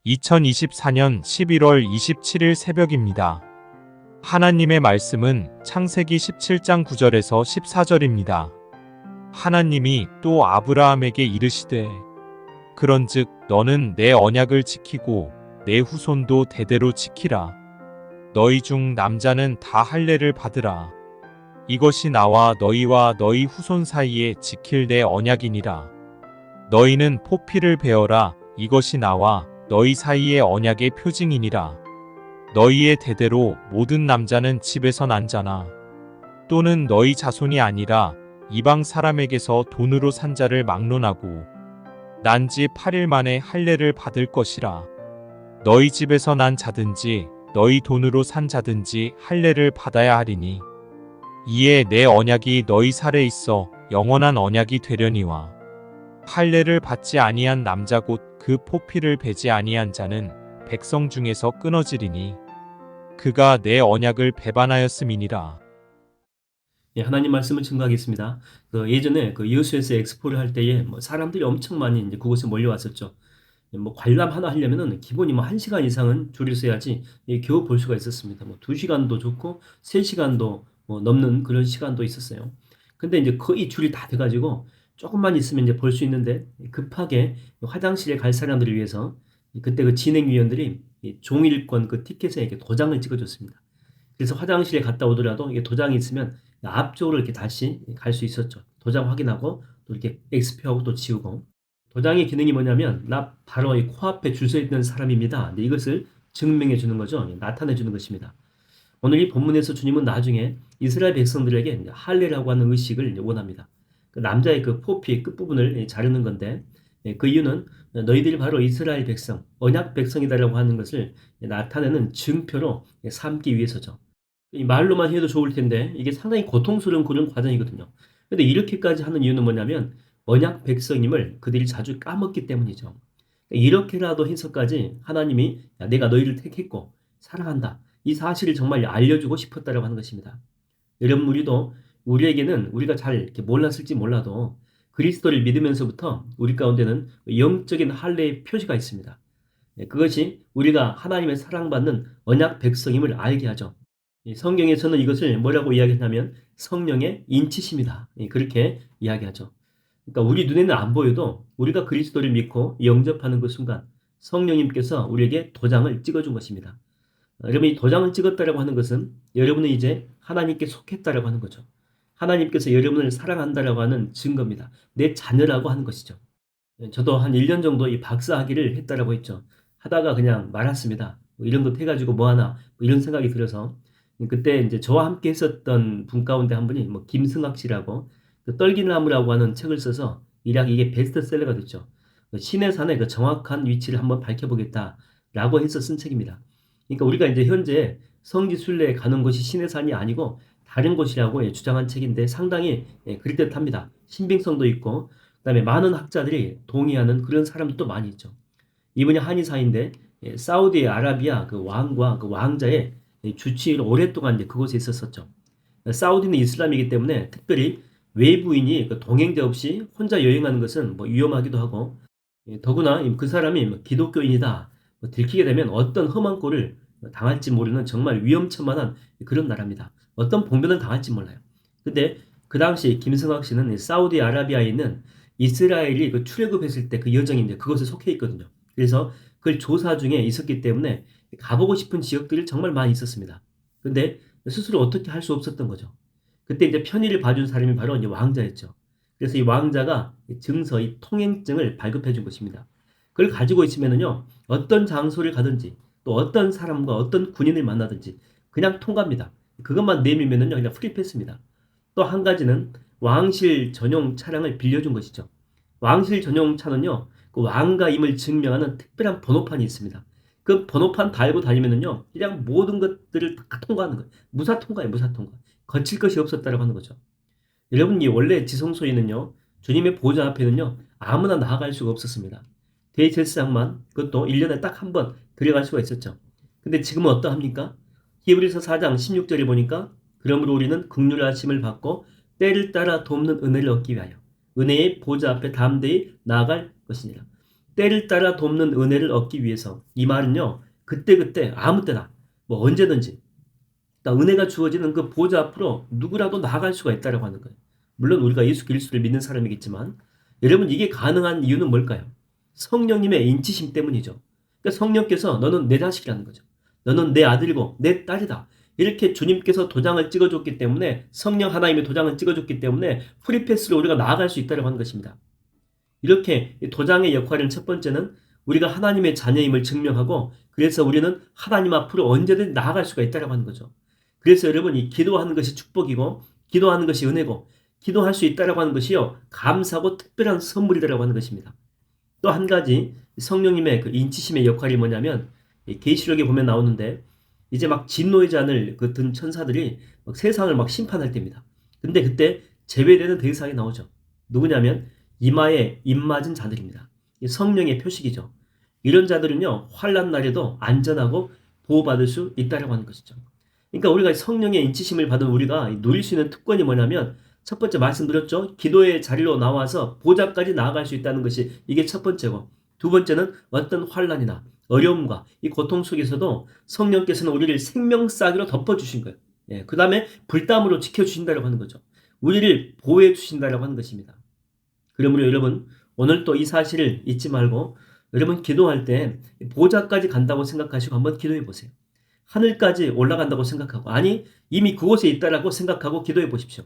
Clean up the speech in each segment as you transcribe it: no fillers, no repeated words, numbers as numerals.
2024년 11월 27일 새벽입니다. 하나님의 말씀은 창세기 17장 9절에서 14절입니다. 하나님이 또 아브라함에게 이르시되 그런즉 너는 내 언약을 지키고 내 후손도 대대로 지키라. 너희 중 남자는 다 할례를 받으라. 이것이 나와 너희와 너희 후손 사이에 지킬 내 언약이니라. 너희는 포피를 베어라. 이것이 나와 너희 사이의 언약의 표징이니라. 너희의 대대로 모든 남자는 집에서 난 자나 또는 너희 자손이 아니라 이방 사람에게서 돈으로 산 자를 막론하고 난 지 8일 만에 할례를 받을 것이라. 너희 집에서 난 자든지 너희 돈으로 산 자든지 할례를 받아야 하리니 이에 내 언약이 너희 살에 있어 영원한 언약이 되려니와 할례를 받지 아니한 남자 곧 그 포피를 베지 아니한 자는 백성 중에서 끊어지리니 그가 내 언약을 배반하였음이니라. 예, 하나님 말씀을 증거하겠습니다. 예전에 여수에서 엑스포를 할 때에 사람들이 엄청 많이 이제 그곳에 몰려왔었죠. 관람 하나 하려면은 기본이 1시간 이상은 줄을 서야지 겨우 볼 수가 있었습니다. 2시간도 좋고 3시간도 넘는 그런 시간도 있었어요. 근데 이제 거의 줄이 다 돼가지고 조금만 있으면 이제 볼 수 있는데 급하게 화장실에 갈 사람들을 위해서 그때 그 진행위원들이 종일권 그 티켓에 이렇게 도장을 찍어줬습니다. 그래서 화장실에 갔다 오더라도 이게 도장이 있으면 앞쪽으로 이렇게 다시 갈 수 있었죠. 도장 확인하고 또 이렇게 엑스표하고 또 지우고. 도장의 기능이 뭐냐면 나 바로 이 코앞에 줄 서 있는 사람입니다. 이것을 증명해 주는 거죠. 나타내 주는 것입니다. 오늘 이 본문에서 주님은 나중에 이스라엘 백성들에게 할례라고 하는 의식을 원합니다. 그 남자의 그 포피의 끝부분을 자르는 건데 그 이유는 너희들이 바로 이스라엘 백성, 언약 백성이다라고 하는 것을 나타내는 증표로 삼기 위해서죠. 이 말로만 해도 좋을 텐데 이게 상당히 고통스러운 그런 과정이거든요. 근데 이렇게까지 하는 이유는 뭐냐면 언약 백성임을 그들이 자주 까먹기 때문이죠. 이렇게라도 해서까지 하나님이 내가 너희를 택했고 사랑한다. 이 사실을 정말 알려주고 싶었다라고 하는 것입니다. 여러분 우리에게는 우리가 잘 이렇게 몰랐을지 몰라도 그리스도를 믿으면서부터 우리 가운데는 영적인 할례의 표시가 있습니다. 그것이 우리가 하나님의 사랑받는 언약 백성임을 알게 하죠. 성경에서는 이것을 뭐라고 이야기하냐면 성령의 인치심이다. 그렇게 이야기하죠. 그러니까 우리 눈에는 안 보여도 우리가 그리스도를 믿고 영접하는 그 순간 성령님께서 우리에게 도장을 찍어준 것입니다. 여러분 이 도장을 찍었다라고 하는 것은 여러분은 이제 하나님께 속했다라고 하는 거죠. 하나님께서 여러분을 사랑한다라고 하는 증거입니다. 내 자녀라고 하는 것이죠. 저도 한 1년 정도 이 박사학위를 했다라고 했죠. 하다가 그냥 말았습니다. 이런 것 해가지고 뭐하나 이런 생각이 들어서 그때 이제 저와 함께 했었던 분 가운데 한 분이 김승학 씨라고 그 떨기나무라고 하는 책을 써서 일약 이게 베스트셀러가 됐죠. 신의 산의 그 정확한 위치를 한번 밝혀보겠다라고 해서 쓴 책입니다. 그러니까 우리가 이제 현재 성지 순례에 가는 곳이 신의 산이 아니고 다른 곳이라고 주장한 책인데 상당히 그럴듯합니다. 신빙성도 있고 그다음에 많은 학자들이 동의하는 그런 사람도 많이 있죠. 이분이 한의사인데 사우디아라비아 그 왕과 그 왕자의 주치의로 오랫동안 이제 그곳에 있었었죠. 사우디는 이슬람이기 때문에 특별히 외부인이 그 동행자 없이 혼자 여행하는 것은 위험하기도 하고 더구나 그 사람이 기독교인이다 들키게 되면 어떤 험한 꼴을 당할지 모르는 정말 위험천만한 그런 나라입니다. 어떤 봉변을 당할지 몰라요. 근데 그 당시 김승학 씨는 사우디아라비아에 있는 이스라엘이 그 출애굽했을 때 그 여정이 이제 그것에 속해 있거든요. 그래서 그걸 조사 중에 있었기 때문에 가보고 싶은 지역들이 정말 많이 있었습니다. 근데 스스로 어떻게 할 수 없었던 거죠. 그때 이제 편의를 봐준 사람이 바로 이제 왕자였죠. 그래서 이 왕자가 증서, 이 통행증을 발급해 준 것입니다. 그걸 가지고 있으면은요, 어떤 장소를 가든지 또 어떤 사람과 어떤 군인을 만나든지 그냥 통과합니다. 그것만 내밀면은요, 그냥 프리패스입니다. 또 한 가지는 왕실 전용 차량을 빌려준 것이죠. 왕실 전용 차는요, 그 왕가임을 증명하는 특별한 번호판이 있습니다. 그 번호판 달고 다니면은요, 그냥 모든 것들을 다 통과하는 거예요. 무사 통과예요, 무사 통과. 거칠 것이 없었다라고 하는 거죠. 여러분, 이 원래 지성소에는요, 주님의 보좌 앞에는요, 아무나 나아갈 수가 없었습니다. 대제사장만 그것도 1년에 딱 한 번 들어갈 수가 있었죠. 근데 지금은 어떠합니까? 히브리서 4장 16절에 보니까 그러므로 우리는 긍휼하심을 받고 때를 따라 돕는 은혜를 얻기 위하여 은혜의 보좌 앞에 담대히 나아갈 것이니라. 때를 따라 돕는 은혜를 얻기 위해서. 이 말은요, 그때그때 아무 때나 뭐 언제든지 은혜가 주어지는 그 보좌 앞으로 누구라도 나아갈 수가 있다고 하는 거예요. 물론 우리가 예수 그리스도를 믿는 사람이겠지만 여러분, 이게 가능한 이유는 뭘까요? 성령님의 인치심 때문이죠. 그러니까 성령께서 너는 내 자식이라는 거죠. 너는 내 아들이고 내 딸이다. 이렇게 주님께서 도장을 찍어줬기 때문에, 성령 하나님의 도장을 찍어줬기 때문에 프리패스로 우리가 나아갈 수 있다고 하는 것입니다. 이렇게 도장의 역할은 첫 번째는 우리가 하나님의 자녀임을 증명하고, 그래서 우리는 하나님 앞으로 언제든 나아갈 수가 있다고 하는 거죠. 그래서 여러분, 이 기도하는 것이 축복이고 기도하는 것이 은혜고 기도할 수 있다고 하는 것이요, 감사하고 특별한 선물이라고 하는 것입니다. 또 한 가지 성령님의 그 인치심의 역할이 뭐냐면, 계시록에 보면 나오는데 이제 막 진노의 잔을 든 천사들이 막 세상을 막 심판할 때입니다. 근데 그때 제외되는 대상이 나오죠. 누구냐면 이마에 입 맞은 자들입니다. 성령의 표식이죠. 이런 자들은요, 환난 날에도 안전하고 보호받을 수 있다고 하는 것이죠. 그러니까 우리가 성령의 인치심을 받은 우리가 누릴 수 있는 특권이 뭐냐면, 첫 번째 말씀드렸죠. 기도의 자리로 나와서 보좌까지 나아갈 수 있다는 것이 이게 첫 번째고, 두 번째는 어떤 환난이나 어려움과 이 고통 속에서도 성령께서는 우리를 생명싸기로 덮어주신 거예요. 그 다음에 불담으로 지켜주신다고 하는 거죠. 우리를 보호해 주신다고 하는 것입니다. 그러므로 여러분, 오늘 또 이 사실을 잊지 말고, 여러분 기도할 때 보좌까지 간다고 생각하시고 한번 기도해 보세요. 하늘까지 올라간다고 생각하고, 아니 이미 그곳에 있다라고 생각하고 기도해 보십시오.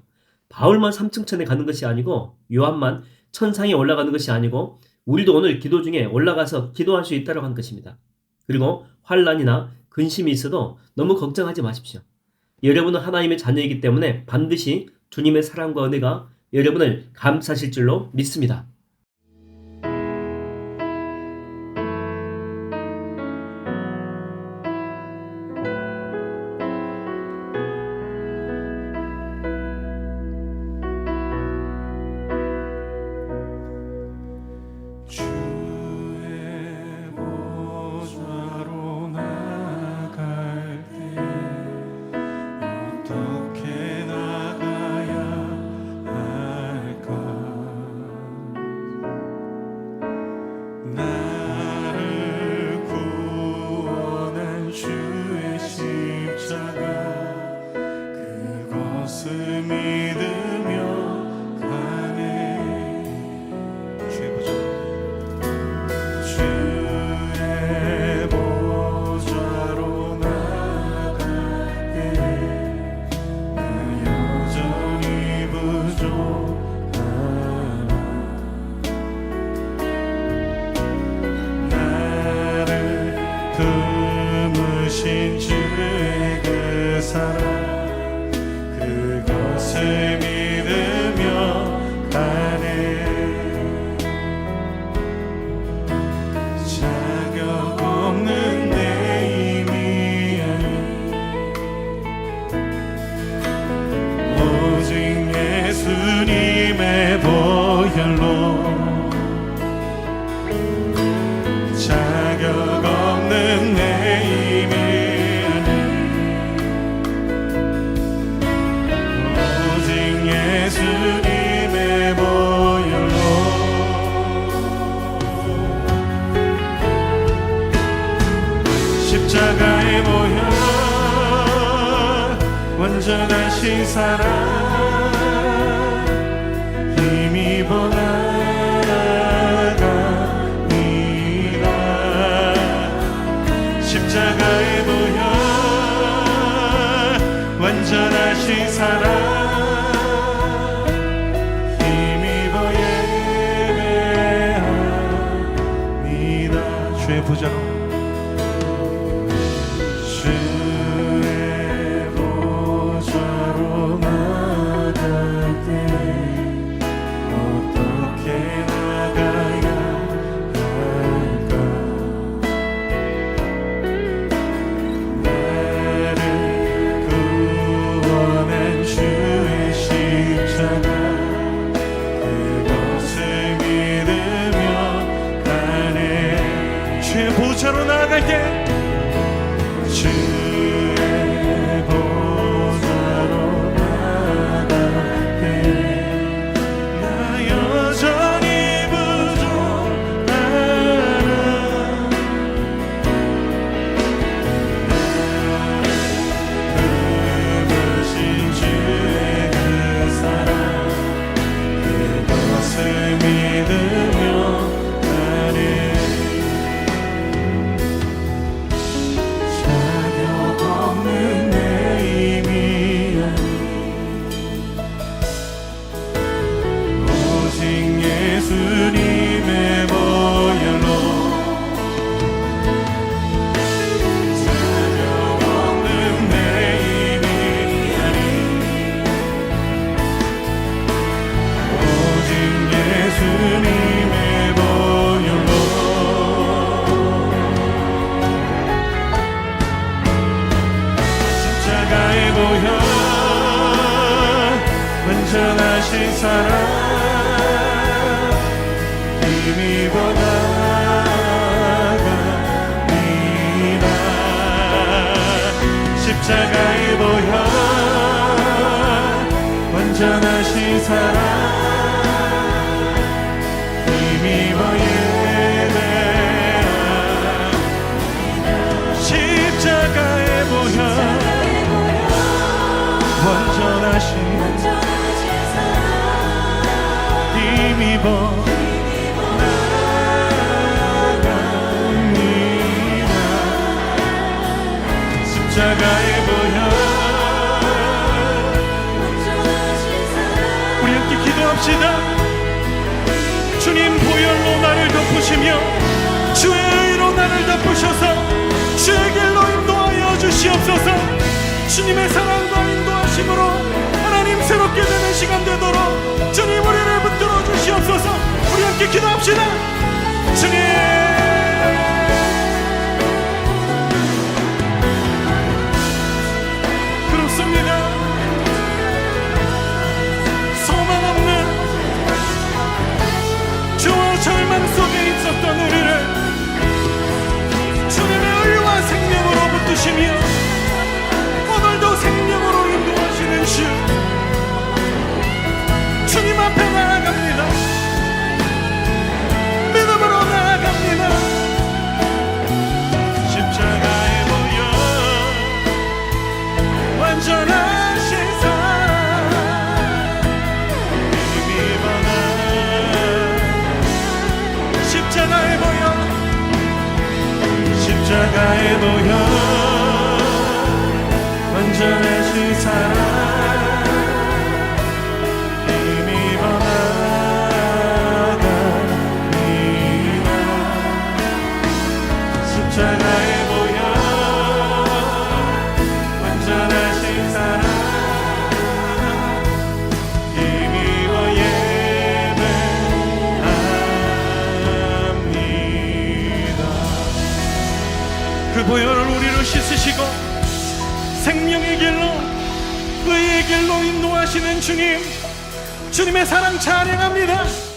바울만 3층천에 가는 것이 아니고, 요한만 천상에 올라가는 것이 아니고, 우리도 오늘 기도 중에 올라가서 기도할 수 있다고 하는 것입니다. 그리고 환난이나 근심이 있어도 너무 걱정하지 마십시오. 여러분은 하나님의 자녀이기 때문에 반드시 주님의 사랑과 은혜가 여러분을 감싸실 줄로 믿습니다. 품으신 주의 그 사랑, 그것을 믿으며 가네. 자격 없는 내 힘이 아닌 오직 예수님의 보혈로, 자격 없는 내 힘이 아닌 오직 예수님의 보혈로. 십자가의 보혈, 완전하신 사랑, 힘입어 십자가의 보혈, 완전하신 사랑, 힘입어 예배합니다. 주의 보좌로, 주의 보좌로 나갈 때 어떻게 나가야 보좌로 나아갈 때, 주의 보좌로 나아갈 때 나 여전히 부족하네. 완전하신 사랑 힘입어 나갑니다. 십자가의 보혈 완전하신 사랑 힘입어 예배합니다. 십자가의 보혈 완전하신 힘입어 나갑니다. 십자가의 보혈 우리 함께 기도합시다. 주님 보혈로 나를 덮으시며 주의 의로 나를 덮으셔서 주의 길로 인도하여 주시옵소서. 주님의 사랑과 인도하심으로 하나님 새롭게 되는 시간 되도록 주님 우리를 붙들어 주시옵소서. 우리 함께 기도합시다. 주님 그렇습니다. 소망 없는 주와 절망 속에 있었던 우리를 주님의 의와 생명으로 붙드시며 오늘도 생명으로 인도하시는 주 주님 앞에 나아갑니다. 믿음으로 나아갑니다. 십자가의 보혈 완전하신 사랑 힘입어 나갑니다. 십자가의 보혈 십자가의 보혈 완전하신 사랑 힘입어 나갑니다. 십자가의 보혈 완전하신 사랑 힘입어 예배합니다. 그 보혈을 우리를 씻으시고 생명의 길로 의의 길로 인도하시는 주님, 주님의 사랑 찬양합니다.